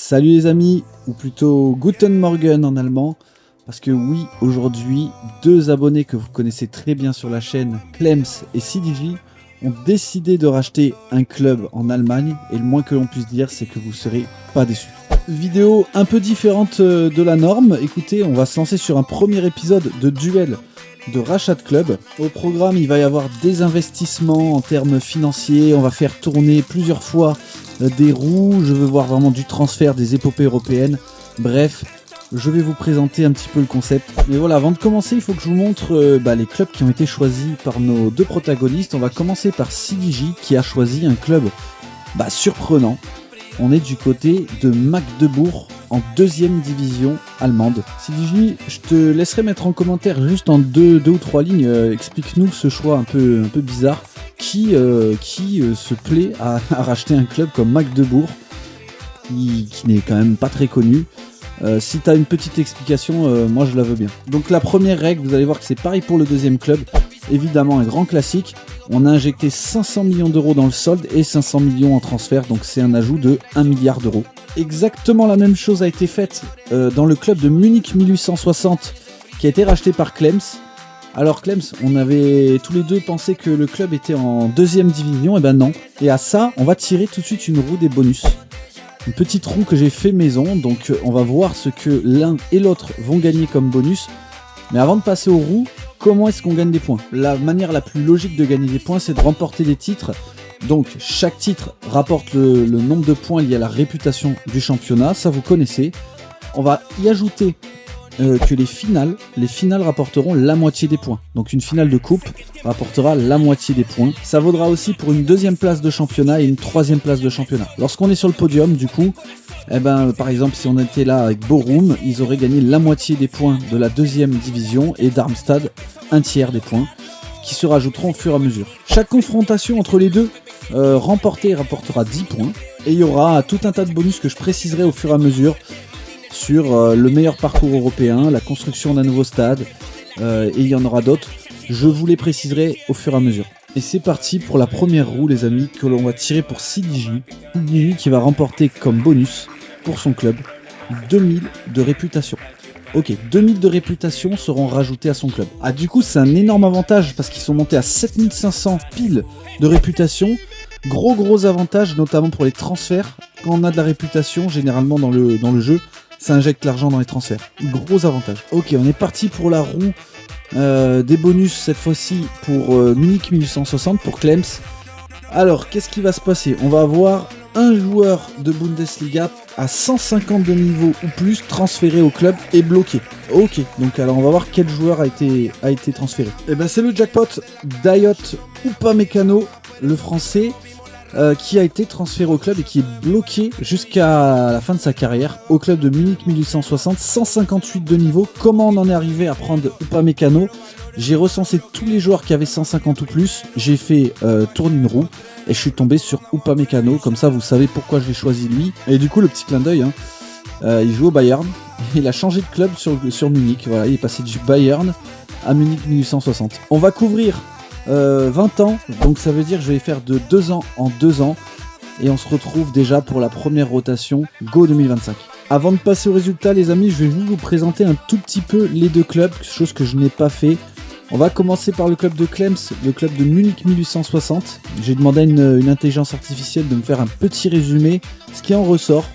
Salut les amis, ou plutôt Guten Morgen en allemand, parce que oui, aujourd'hui, deux abonnés que vous connaissez très bien sur la chaîne, Clems et CDJ, ont décidé de racheter un club en Allemagne, et le moins que l'on puisse dire, c'est que vous serez pas déçus. Vidéo un peu différente de la norme, écoutez, on va se lancer sur un premier épisode de duel de rachat de club. Au programme, il va y avoir des investissements en termes financiers, on va faire tourner plusieurs fois des roues, je veux voir vraiment du transfert, des épopées européennes, bref, je vais vous présenter un petit peu le concept. Mais voilà, avant de commencer, il faut que je vous montre les clubs qui ont été choisis par nos deux protagonistes. On va commencer par CDJ qui a choisi un club surprenant. On est du côté de Magdebourg en deuxième division allemande. CDJ, je te laisserai mettre en commentaire juste en deux ou trois lignes, explique-nous ce choix un peu bizarre. Qui se plaît à racheter un club comme Magdebourg, qui n'est quand même pas très connu. Si tu as une petite explication, moi je la veux bien. Donc la première règle, vous allez voir que c'est pareil pour le deuxième club. Évidemment un grand classique, on a injecté 500 millions d'euros dans le solde et 500 millions en transfert, donc c'est un ajout de 1 milliard d'euros. Exactement la même chose a été faite dans le club de Munich 1860 qui a été racheté par Clems. Alors Clems, on avait tous les deux pensé que le club était en deuxième division, et ben non. Et à ça, on va tirer tout de suite une roue des bonus. Une petite roue que j'ai fait maison, donc on va voir ce que l'un et l'autre vont gagner comme bonus. Mais avant de passer aux roues, comment est-ce qu'on gagne des points? La manière la plus logique de gagner des points, c'est de remporter des titres. Donc chaque titre rapporte le nombre de points liés à la réputation du championnat, ça vous connaissez. On va y ajouter que les finales rapporteront la moitié des points. Donc une finale de coupe rapportera la moitié des points. Ça vaudra aussi pour une deuxième place de championnat et une troisième place de championnat. Lorsqu'on est sur le podium, du coup, par exemple, si on était là avec Bochum, ils auraient gagné la moitié des points de la deuxième division et Darmstadt un tiers des points, qui se rajouteront au fur et à mesure. Chaque confrontation entre les deux remportée rapportera 10 points. Et il y aura tout un tas de bonus que je préciserai au fur et à mesure sur le meilleur parcours européen, la construction d'un nouveau stade, et il y en aura d'autres. Je vous les préciserai au fur et à mesure. Et c'est parti pour la première roue, les amis, que l'on va tirer pour CDJ. CDJ qui va remporter comme bonus pour son club 2000 de réputation. Ok, 2000 de réputation seront rajoutés à son club. Ah, du coup, c'est un énorme avantage parce qu'ils sont montés à 7500 piles de réputation. Gros avantage, notamment pour les transferts. Quand on a de la réputation, généralement dans le jeu, ça injecte l'argent dans les transferts. Gros avantage. Ok, on est parti pour la roue des bonus, cette fois-ci pour Munich 1860, pour Clems. Alors, qu'est-ce qui va se passer? On va avoir un joueur de Bundesliga à 150 de niveau ou plus transféré au club et bloqué. Ok, donc alors on va voir quel joueur a été transféré. Et ben c'est le jackpot Dayot Upamecano, le français, qui a été transféré au club et qui est bloqué jusqu'à la fin de sa carrière au club de Munich 1860, 158 de niveau. Comment on en est arrivé à prendre Upamecano? J'ai recensé tous les joueurs qui avaient 150 ou plus, j'ai fait tourner une roue et je suis tombé sur Upamecano, comme ça vous savez pourquoi je l'ai choisi lui. Et du coup le petit clin d'œil, il joue au Bayern, il a changé de club sur Munich, voilà, il est passé du Bayern à Munich 1860. On va couvrir 20 ans, donc ça veut dire que je vais faire de 2 ans en 2 ans et on se retrouve déjà pour la première rotation Go 2025. Avant de passer aux résultats, les amis, je vais juste vous présenter un tout petit peu les deux clubs, chose que je n'ai pas fait. On va commencer par le club de Clems, le club de Munich 1860. J'ai demandé à une intelligence artificielle de me faire un petit résumé. Ce qui en ressort,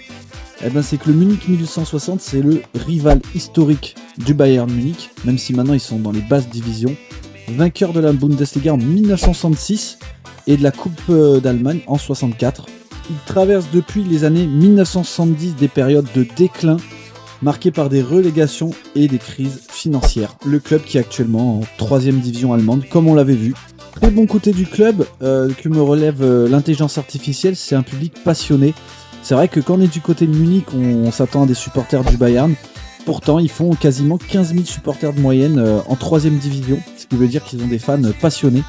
c'est que le Munich 1860, c'est le rival historique du Bayern Munich, même si maintenant ils sont dans les basses divisions. Vainqueur de la Bundesliga en 1966 et de la Coupe d'Allemagne en 64. Il traverse depuis les années 1970 des périodes de déclin marquées par des relégations et des crises financières. Le club qui est actuellement en 3ème division allemande, comme on l'avait vu. Très bon côté du club que me relève l'intelligence artificielle, c'est un public passionné. C'est vrai que quand on est du côté de Munich, on s'attend à des supporters du Bayern. Pourtant, ils font quasiment 15 000 supporters de moyenne en 3ème division, ce qui veut dire qu'ils ont des fans passionnés.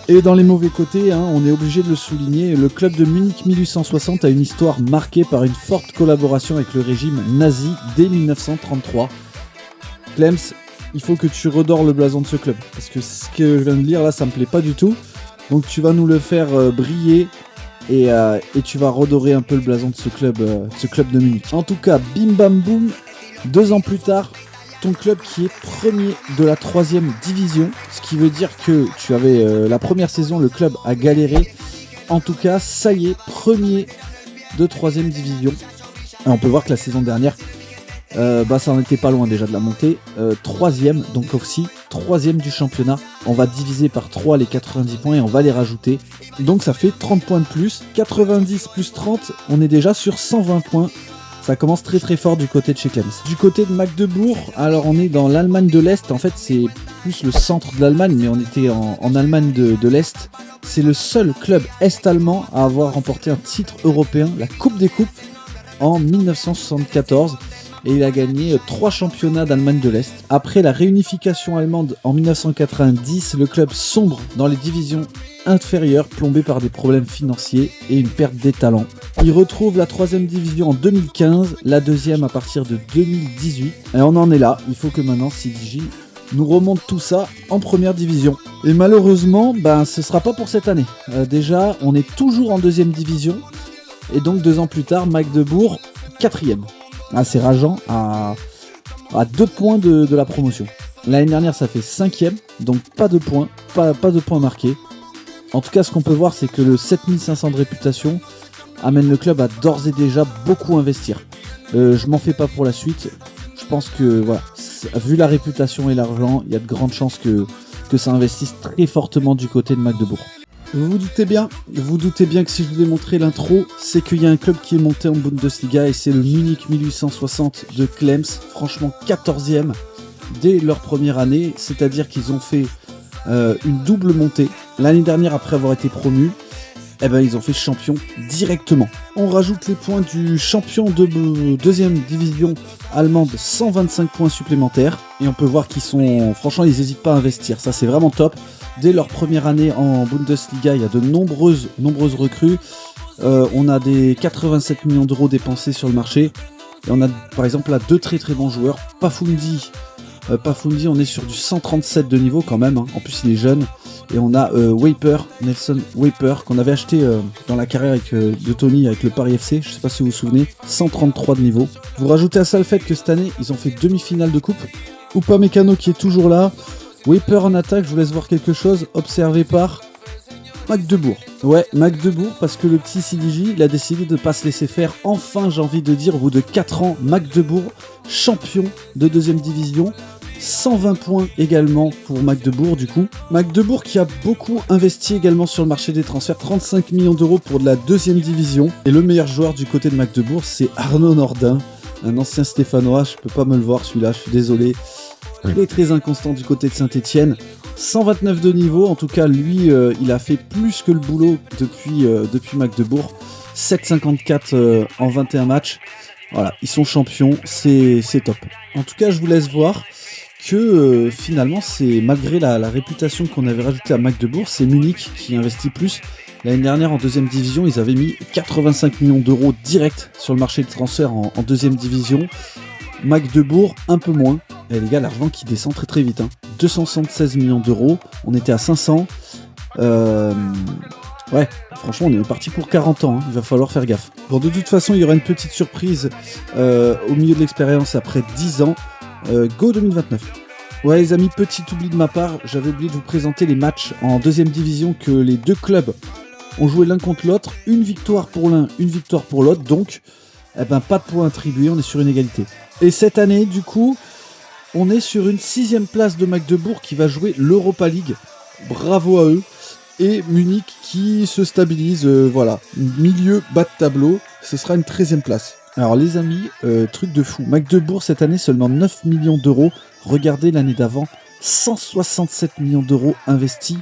Et dans les mauvais côtés, on est obligé de le souligner, le club de Munich 1860 a une histoire marquée par une forte collaboration avec le régime nazi dès 1933. Clems, il faut que tu redores le blason de ce club, parce que ce que je viens de lire là, ça me plaît pas du tout. Donc tu vas nous le faire briller et tu vas redorer un peu le blason de ce club de Munich. En tout cas, bim bam boum, 2 ans plus tard, ton club qui est premier de la 3e division, ce qui veut dire que tu avais la première saison, le club a galéré. En tout cas, ça y est, premier de 3e division. Et on peut voir que la saison dernière, ça n'en était pas loin déjà de la montée. 3e, donc aussi 3e du championnat. On va diviser par 3 les 90 points et on va les rajouter. Donc ça fait 30 points de plus. 90 plus 30, on est déjà sur 120 points. Ça commence très très fort du côté de chez Clems. Du côté de Magdebourg, alors on est dans l'Allemagne de l'Est. En fait, c'est plus le centre de l'Allemagne, mais on était en Allemagne de l'Est. C'est le seul club est-allemand à avoir remporté un titre européen, la Coupe des Coupes, en 1974. Et il a gagné 3 championnats d'Allemagne de l'Est. Après la réunification allemande en 1990, le club sombre dans les divisions inférieures, plombé par des problèmes financiers et une perte des talents. Il retrouve la 3e division en 2015, la 2e à partir de 2018. Et on en est là, il faut que maintenant CDJ nous remonte tout ça en première division. Et malheureusement, ce sera pas pour cette année. Déjà, on est toujours en 2e division. Et donc 2 ans plus tard, Magdebourg, 4e. C'est rageant, à 2 points de la promotion. L'année dernière, ça fait 5e, donc pas de points, pas de points marqués. En tout cas, ce qu'on peut voir, c'est que le 7500 de réputation amène le club à d'ores et déjà beaucoup investir. Je m'en fais pas pour la suite. Je pense que, voilà, vu la réputation et l'argent, il y a de grandes chances que ça investisse très fortement du côté de Magdebourg. Vous vous doutez bien que si je vous ai montré l'intro, c'est qu'il y a un club qui est monté en Bundesliga et c'est le Munich 1860 de Clems, franchement 14e dès leur première année, c'est-à-dire qu'ils ont fait une double montée. L'année dernière, après avoir été promus, ils ont fait champion directement. On rajoute les points du champion de 2e division allemande, 125 points supplémentaires. Et on peut voir franchement, ils n'hésitent pas à investir. Ça, c'est vraiment top. Dès leur première année en Bundesliga, il y a de nombreuses recrues. On a des 87 millions d'euros dépensés sur le marché. Et on a par exemple là 2 très très bons joueurs. Pafundi, on est sur du 137 de niveau quand même. En plus, il est jeune. Et on a Nelson Waper, qu'on avait acheté dans la carrière de Tony avec le Paris FC, je sais pas si vous vous souvenez, 133 de niveau. Vous rajoutez à ça le fait que cette année, ils ont fait demi-finale de coupe. Upamecano qui est toujours là. Waper en attaque, je vous laisse voir quelque chose, observé par Magdebourg. Ouais, Magdebourg, parce que le petit CDJ, il a décidé de ne pas se laisser faire. Enfin, j'ai envie de dire, au bout de 4 ans, Magdebourg, champion de 2e division. 120 points également pour Magdebourg du coup. Magdebourg qui a beaucoup investi également sur le marché des transferts, 35 millions d'euros pour de la 2e division. Et le meilleur joueur du côté de Magdebourg, c'est Arnaud Nordin, un ancien Stéphanois, je peux pas me le voir celui-là, je suis désolé. Il est très inconstant du côté de Saint-Etienne. 129 de niveau, en tout cas lui, il a fait plus que le boulot depuis Magdebourg. 7,54 en 21 matchs. Voilà, ils sont champions, c'est top. En tout cas, je vous laisse voir que finalement, c'est malgré la réputation qu'on avait rajoutée à Magdebourg, c'est Munich qui investit plus. L'année dernière, en 2e division, ils avaient mis 85 millions d'euros direct sur le marché des transferts en 2e division. Magdebourg, un peu moins. Et les gars, l'argent qui descend très très vite. 276 millions d'euros, on était à 500. Ouais, franchement, on est parti pour 40 ans, il va falloir faire gaffe. Bon, de toute façon, il y aura une petite surprise au milieu de l'expérience après 10 ans. Go 2029. Ouais les amis, petit oubli de ma part, j'avais oublié de vous présenter les matchs en 2e division que les 2 clubs ont joué l'un contre l'autre. Une victoire pour l'un, une victoire pour l'autre, donc pas de points attribués, on est sur une égalité. Et cette année, du coup, on est sur une 6e place de Magdebourg qui va jouer l'Europa League. Bravo à eux. Et Munich qui se stabilise, voilà, milieu bas de tableau, ce sera une 13e place. Alors les amis, truc de fou, Magdebourg cette année seulement 9 millions d'euros, regardez l'année d'avant, 167 millions d'euros investis,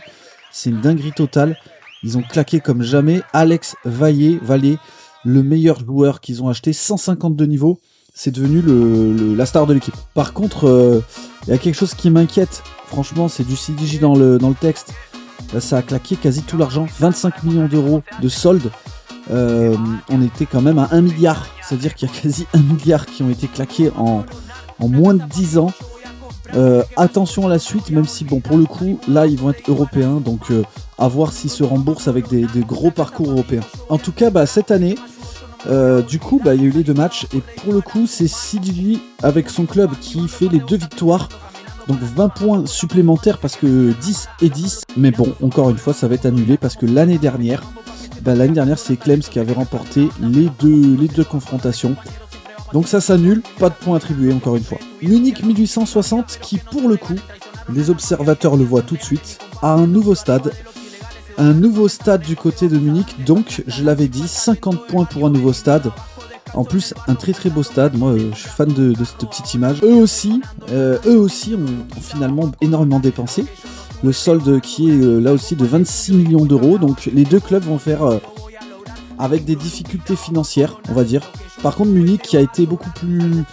c'est une dinguerie totale, ils ont claqué comme jamais. Alex Vallée, le meilleur joueur qu'ils ont acheté, 152 niveaux, c'est devenu la star de l'équipe. Par contre, il y a quelque chose qui m'inquiète, franchement c'est du CDJ dans le texte, ça a claqué quasi tout l'argent, 25 millions d'euros de solde. On était quand même à 1 milliard, c'est-à-dire qu'il y a quasi 1 milliard qui ont été claqués en moins de 10 ans. Attention à la suite, même si bon pour le coup là ils vont être européens, donc à voir s'ils se remboursent avec des gros parcours européens. En tout cas, cette année, du coup, il y a eu les 2 matchs, et pour le coup, c'est CDG avec son club qui fait les 2 victoires. Donc 20 points supplémentaires parce que 10 et 10. Mais bon, encore une fois, ça va être annulé parce que l'année dernière, c'est Clems qui avait remporté les deux confrontations. Donc ça s'annule, pas de points attribués encore une fois. Munich 1860 qui, pour le coup, les observateurs le voient tout de suite, a un nouveau stade. Un nouveau stade du côté de Munich, donc je l'avais dit, 50 points pour un nouveau stade. En plus, un très très beau stade, moi je suis fan de cette petite image. Eux aussi ont finalement énormément dépensé. Le solde qui est là aussi de 26 millions d'euros, donc les 2 clubs vont faire avec des difficultés financières, on va dire. Par contre, Munich qui a été beaucoup plus...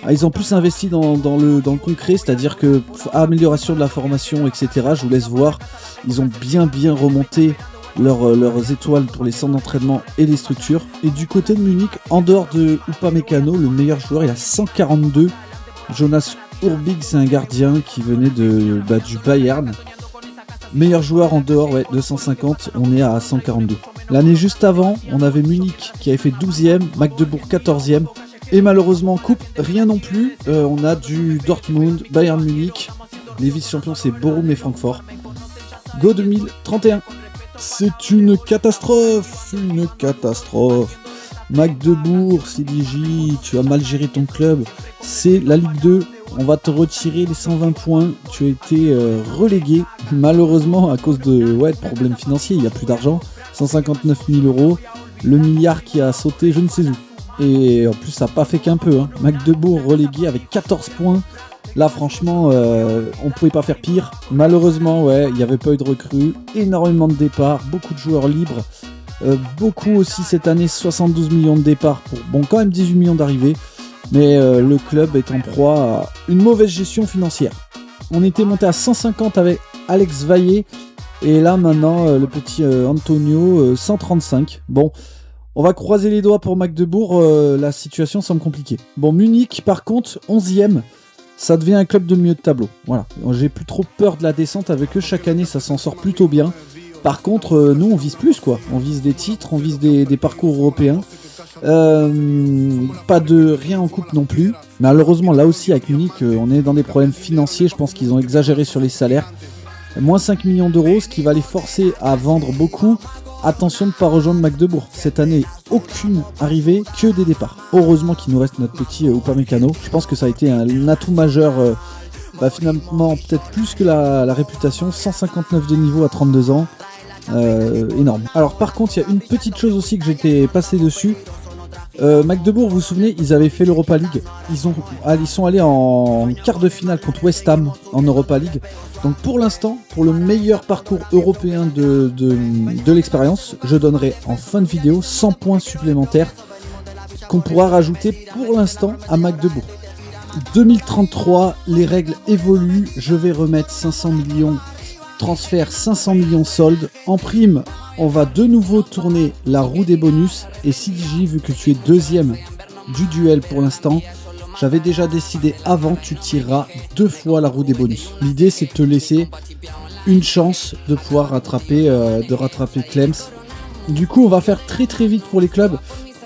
ils ont plus investi dans le concret, c'est-à-dire que amélioration de la formation, etc. Je vous laisse voir, ils ont bien remonté leurs étoiles pour les centres d'entraînement et les structures. Et du côté de Munich, en dehors de Upamecano, le meilleur joueur, il a 142. Jonas Urbig, c'est un gardien qui venait du Bayern. Meilleur joueur en dehors, 250, on est à 142. L'année juste avant, on avait Munich qui avait fait 12e, Magdebourg 14e. Et malheureusement en coupe, rien non plus. On a du Dortmund, Bayern Munich. Les vice-champions, c'est Bochum et Francfort. Go 2031. C'est une catastrophe. Magdebourg, CDJ, tu as mal géré ton club. C'est la Ligue 2. On va te retirer les 120 points. Tu as été relégué. Malheureusement, à cause de problèmes financiers, il n'y a plus d'argent. 159 000 euros. Le milliard qui a sauté, je ne sais où. Et en plus, ça n'a pas fait qu'un peu. Magdebourg relégué avec 14 points. Là, franchement, on pouvait pas faire pire. Malheureusement, il n'y avait pas eu de recrues. Énormément de départs. Beaucoup de joueurs libres. Beaucoup aussi cette année, 72 millions de départs. Quand même 18 millions d'arrivées. Mais le club est en proie à une mauvaise gestion financière. On était monté à 150 avec Alex Vaillé. Et là, maintenant, le petit Antonio, 135. Bon, on va croiser les doigts pour Magdebourg. La situation semble compliquée. Bon, Munich, par contre, 11e. Ça devient un club de milieu de tableau. Voilà. J'ai plus trop peur de la descente avec eux. Chaque année, ça s'en sort plutôt bien. Par contre, nous, on vise plus, quoi. On vise des titres, on vise des parcours européens. Pas de rien en coupe non plus. Malheureusement, là aussi, avec Munich, on est dans des problèmes financiers. Je pense qu'ils ont exagéré sur les salaires. Moins 5 millions d'euros, ce qui va les forcer à vendre beaucoup. Attention de ne pas rejoindre Magdebourg. Cette année, aucune arrivée, que des départs. Heureusement qu'il nous reste notre petit Upamecano. Je pense que ça a été un atout majeur, finalement peut-être plus que la réputation. 159 de niveau à 32 ans. Énorme. Alors par contre, il y a une petite chose aussi que j'étais passé dessus. Magdebourg, vous vous souvenez, ils avaient fait l'Europa League. Ils sont allés en quart de finale contre West Ham en Europa League. Donc pour l'instant, pour le meilleur parcours européen de l'expérience, je donnerai en fin de vidéo 100 points supplémentaires qu'on pourra rajouter pour l'instant à Magdebourg. 2033, les règles évoluent. Je vais remettre 500 millions transfert, 500 millions soldes. En prime, on va de nouveau tourner la roue des bonus. Et CDJ, vu que tu es deuxième du duel pour l'instant, j'avais déjà décidé avant, tu tireras 2 fois la roue des bonus. L'idée, c'est de te laisser une chance de pouvoir rattraper Clems. Du coup, on va faire très très vite pour les clubs,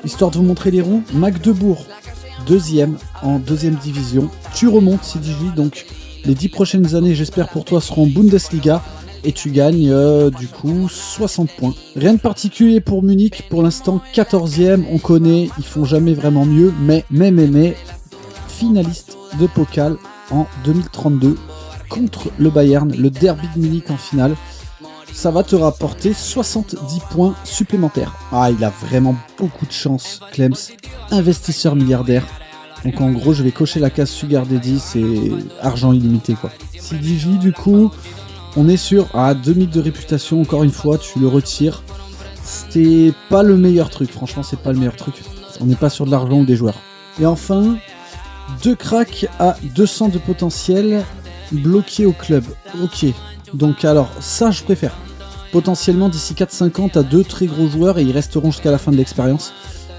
histoire de vous montrer les roues. Magdebourg, deuxième en deuxième division. Tu remontes CDJ, donc les 10 prochaines années, j'espère pour toi, seront en Bundesliga. Et tu gagnes du coup 60 points. Rien de particulier pour Munich, pour l'instant 14e, on connaît, ils font jamais vraiment mieux, mais finaliste de Pokal en 2032 contre le Bayern, le derby de Munich en finale. Ça va te rapporter 70 points supplémentaires. Ah, il a vraiment beaucoup de chance, Clems, investisseur milliardaire. Donc en gros, je vais cocher la case Sugar Daddy, c'est argent illimité quoi. CDJ du coup, on est sur 2000 de réputation, encore une fois, tu le retires. C'était pas le meilleur truc, franchement, c'est pas le meilleur truc. On n'est pas sur de l'argent ou des joueurs. Et enfin, 2 cracks à 200 de potentiel bloqués au club. Ok, donc alors, ça je préfère. Potentiellement, d'ici 4-5 ans, t'as 2 très gros joueurs et ils resteront jusqu'à la fin de l'expérience.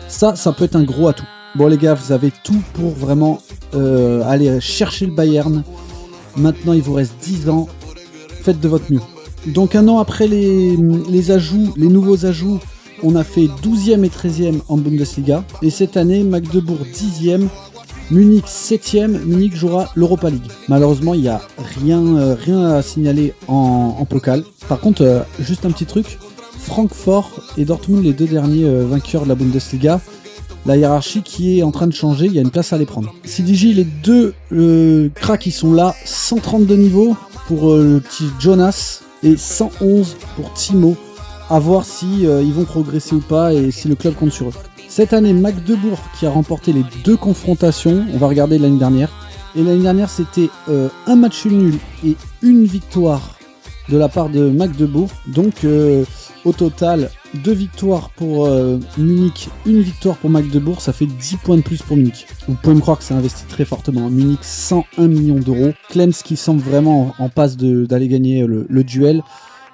Ça peut être un gros atout. Bon les gars, vous avez tout pour vraiment aller chercher le Bayern. Maintenant, il vous reste 10 ans. Faites de votre mieux. Donc un an après les ajouts, les nouveaux ajouts, on a fait 12e et 13e en Bundesliga. Et cette année, Magdebourg 10e, Munich 7e, Munich jouera l'Europa League. Malheureusement, il n'y a rien à signaler en pokal. Par contre, juste un petit truc, Francfort et Dortmund, les deux derniers vainqueurs de la Bundesliga, la hiérarchie qui est en train de changer, il y a une place à les prendre. CDJ, les deux cracks qui sont là, 132 niveaux pour le petit Jonas et 111 pour Timo. À voir si ils vont progresser ou pas et si le club compte sur eux. Cette année, Magdebourg qui a remporté les deux confrontations, on va regarder l'année dernière. Et l'année dernière, c'était un match nul et une victoire de la part de Magdebourg. Donc au total, 2 victoires pour Munich, une victoire pour Magdebourg, ça fait 10 points de plus pour Munich. Vous pouvez me croire que ça investit très fortement. Munich, 101 millions d'euros. Clems qui semble vraiment en passe d'aller gagner le duel.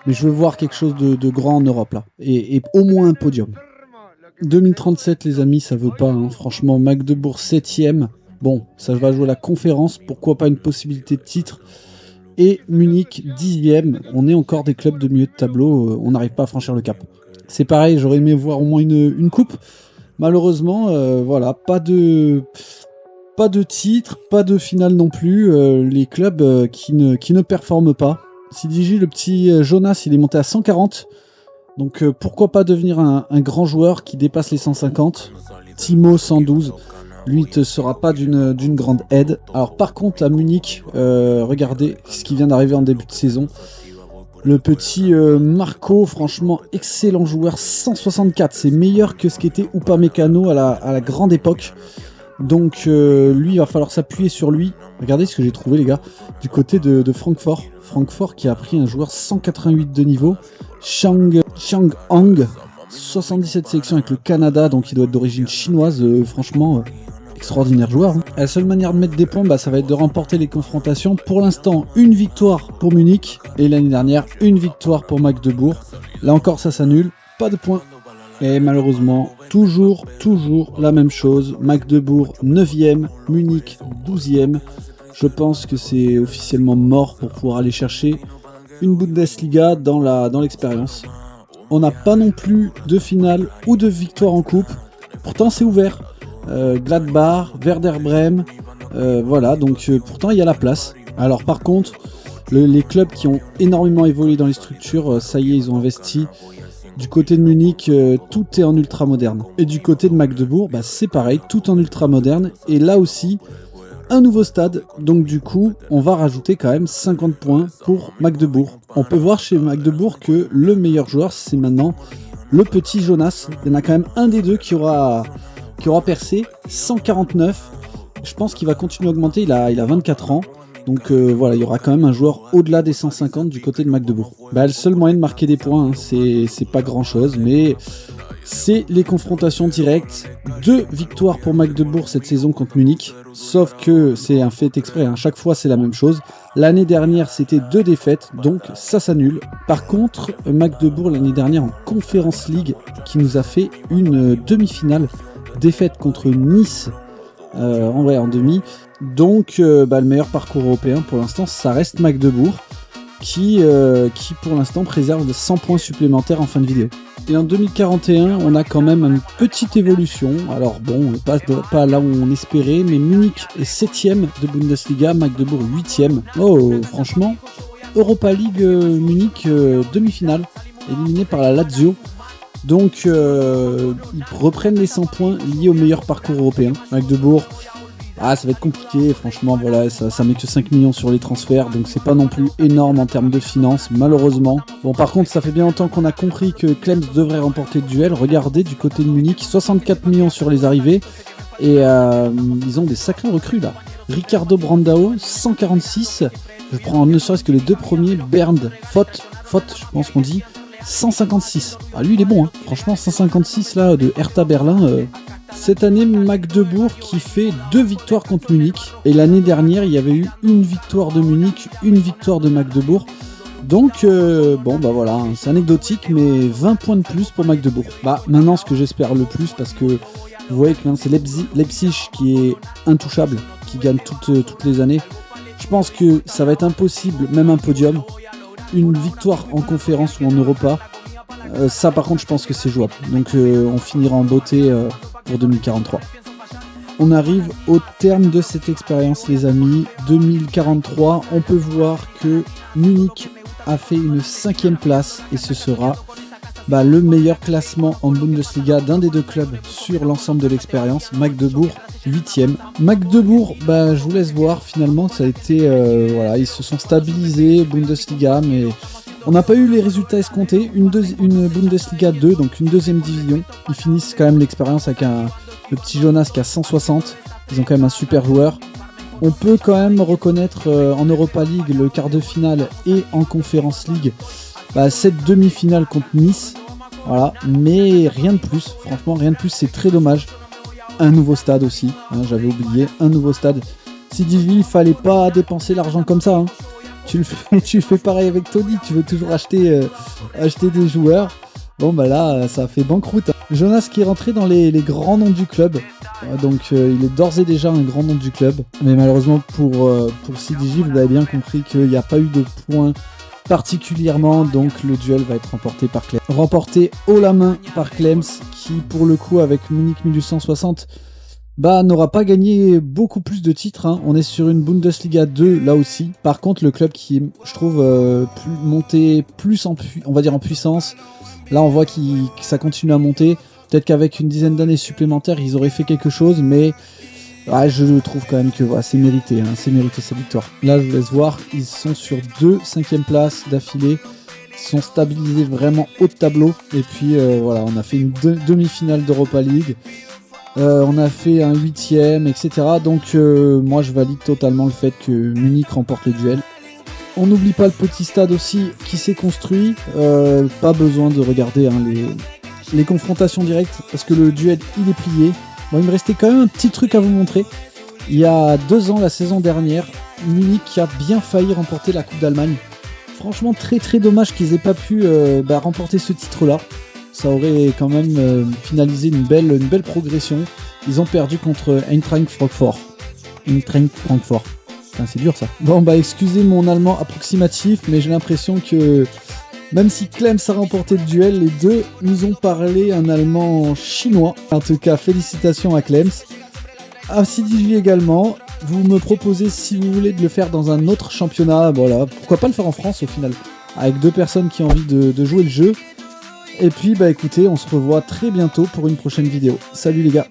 Mais je veux voir quelque chose de grand en Europe là. Et au moins un podium. 2037 les amis, ça veut pas. Hein. Franchement, Magdebourg 7ème. Bon, ça va jouer la conférence. Pourquoi pas une possibilité de titre. Et Munich 10ème. On est encore des clubs de milieu de tableau. On n'arrive pas à franchir le cap. C'est pareil, j'aurais aimé voir au moins une coupe. Malheureusement, voilà, pas de titre, pas de finale non plus. Les clubs qui ne performent pas. CDJ, le petit Jonas, il est monté à 140. Donc pourquoi pas devenir un grand joueur qui dépasse les 150. Timo 112. Lui ne sera pas d'une grande aide. Alors par contre à Munich, regardez ce qui vient d'arriver en début de saison. Le petit Marco, franchement excellent joueur, 164. C'est meilleur que ce qu'était Upamecano à la grande époque. Donc lui, il va falloir s'appuyer sur lui. Regardez ce que j'ai trouvé les gars, du côté de Francfort. Francfort qui a pris un joueur 188 de niveau, Chang Hang, 77 sélections avec le Canada, donc il doit être d'origine chinoise, franchement extraordinaire joueur. Hein. La seule manière de mettre des points, ça va être de remporter les confrontations. Pour l'instant, une victoire pour Munich, et l'année dernière, une victoire pour Magdebourg. Là encore, ça s'annule, pas de points. Et malheureusement, toujours la même chose. Magdebourg 9ème, Munich 12ème. Je pense que c'est officiellement mort pour pouvoir aller chercher une Bundesliga dans l'expérience. On n'a pas non plus de finale ou de victoire en coupe. Pourtant, c'est ouvert. Gladbach, Werder Bremen, voilà. Donc pourtant, il y a la place. Alors par contre, les clubs qui ont énormément évolué dans les structures, ça y est, ils ont investi. Du côté de Munich, tout est en ultra moderne. Et du côté de Magdebourg, c'est pareil, tout en ultra moderne. Et là aussi, un nouveau stade. Donc du coup, on va rajouter quand même 50 points pour Magdebourg. On peut voir chez Magdebourg que le meilleur joueur, c'est maintenant le petit Jonas. Il y en a quand même un des deux qui aura percé, 149. Je pense qu'il va continuer à augmenter, il a 24 ans. Donc voilà, il y aura quand même un joueur au-delà des 150 du côté de Magdebourg. Le seul moyen de marquer des points, hein, c'est pas grand-chose, mais c'est les confrontations directes. 2 victoires pour Magdebourg cette saison contre Munich, sauf que c'est un fait exprès, hein. Chaque fois c'est la même chose. L'année dernière c'était 2 défaites, donc ça s'annule. Par contre, Magdebourg l'année dernière en Conference League, qui nous a fait une demi-finale, défaite contre Nice, en demi. Donc le meilleur parcours européen pour l'instant, ça reste Magdebourg qui pour l'instant préserve de 100 points supplémentaires en fin de vidéo. Et en 2041, on a quand même une petite évolution. Alors bon, pas là où on espérait, mais Munich est 7ème de Bundesliga, Magdebourg 8ème. Oh, franchement, Europa League Munich demi-finale, éliminé par la Lazio. Donc ils reprennent les 100 points liés au meilleur parcours européen. Magdebourg, ça va être compliqué, franchement, voilà, ça met que 5 millions sur les transferts, donc c'est pas non plus énorme en termes de finances, malheureusement. Bon, par contre, ça fait bien longtemps qu'on a compris que Clems devrait remporter le duel. Regardez, du côté de Munich, 64 millions sur les arrivées, et ils ont des sacrés recrues, là. Ricardo Brandao, 146, je prends ne serait-ce que les 2 premiers, Bernd Vogt, je pense qu'on dit, 156. Lui, il est bon, hein. Franchement, 156, là, de Hertha Berlin... Cette année, Magdebourg qui fait 2 victoires contre Munich. Et l'année dernière, il y avait eu une victoire de Munich, une victoire de Magdebourg. Donc, voilà, hein, c'est anecdotique, mais 20 points de plus pour Magdebourg. Maintenant, ce que j'espère le plus, parce que vous voyez que c'est Leipzig qui est intouchable, qui gagne toutes les années. Je pense que ça va être impossible, même un podium. une victoire en conférence ou en Europa. Ça par contre je pense que c'est jouable. Donc on finira en beauté pour 2043. On arrive au terme de cette expérience les amis. 2043, on peut voir que Munich a fait une 5e place et ce sera le meilleur classement en Bundesliga d'un des deux clubs sur l'ensemble de l'expérience. Magdebourg 8e. Magdebourg, je vous laisse voir finalement, ça a été ils se sont stabilisés Bundesliga, mais on n'a pas eu les résultats escomptés. Une Bundesliga 2, donc une deuxième division. Ils finissent quand même l'expérience avec le petit Jonas qui a 160. Ils ont quand même un super joueur. On peut quand même reconnaître en Europa League le quart de finale et en Conference League cette demi-finale contre Nice. Voilà, mais rien de plus. Franchement, rien de plus. C'est très dommage. Un nouveau stade aussi. J'avais oublié. Un nouveau stade. CDV, il fallait pas dépenser l'argent comme ça. Tu fais pareil avec Tony. Tu veux toujours acheter des joueurs. Bon là, ça a fait banqueroute. Jonas qui est rentré dans les grands noms du club. Donc il est d'ores et déjà un grand nom du club. Mais malheureusement pour CDJ, vous avez bien compris qu'il n'y a pas eu de points particulièrement. Donc le duel va être remporté par Clems. Remporté haut la main par Clems qui pour le coup avec Munich 1860 n'aura pas gagné beaucoup plus de titres. On est sur une Bundesliga 2 là aussi. Par contre le club qui je trouve monté plus en puissance. Là on voit que ça continue à monter. Peut-être qu'avec une dizaine d'années supplémentaires ils auraient fait quelque chose, mais je trouve quand même que c'est mérité, c'est mérité cette victoire. Là je vous laisse voir, ils sont sur 2 5e places d'affilée. Ils sont stabilisés vraiment haut de tableau. Et puis on a fait une demi-finale d'Europa League. On a fait un 8e, etc. Donc moi je valide totalement le fait que Munich remporte le duel. On n'oublie pas le petit stade aussi qui s'est construit. Pas besoin de regarder les confrontations directes parce que le duel il est plié. Bon, il me restait quand même un petit truc à vous montrer. Il y a 2 ans, la saison dernière, Munich a bien failli remporter la Coupe d'Allemagne. Franchement très très dommage qu'ils aient pas pu remporter ce titre là. Ça aurait quand même finalisé une belle progression. Ils ont perdu contre Eintracht Francfort. Putain, c'est dur ça. Bon excusez mon allemand approximatif, mais j'ai l'impression que même si Clems a remporté le duel, les deux nous ont parlé un allemand chinois. En tout cas, félicitations à Clems. À CDJ également. Vous me proposez si vous voulez de le faire dans un autre championnat. Voilà, pourquoi pas le faire en France au final, avec 2 personnes qui ont envie de jouer le jeu. Et puis écoutez, on se revoit très bientôt pour une prochaine vidéo. Salut les gars.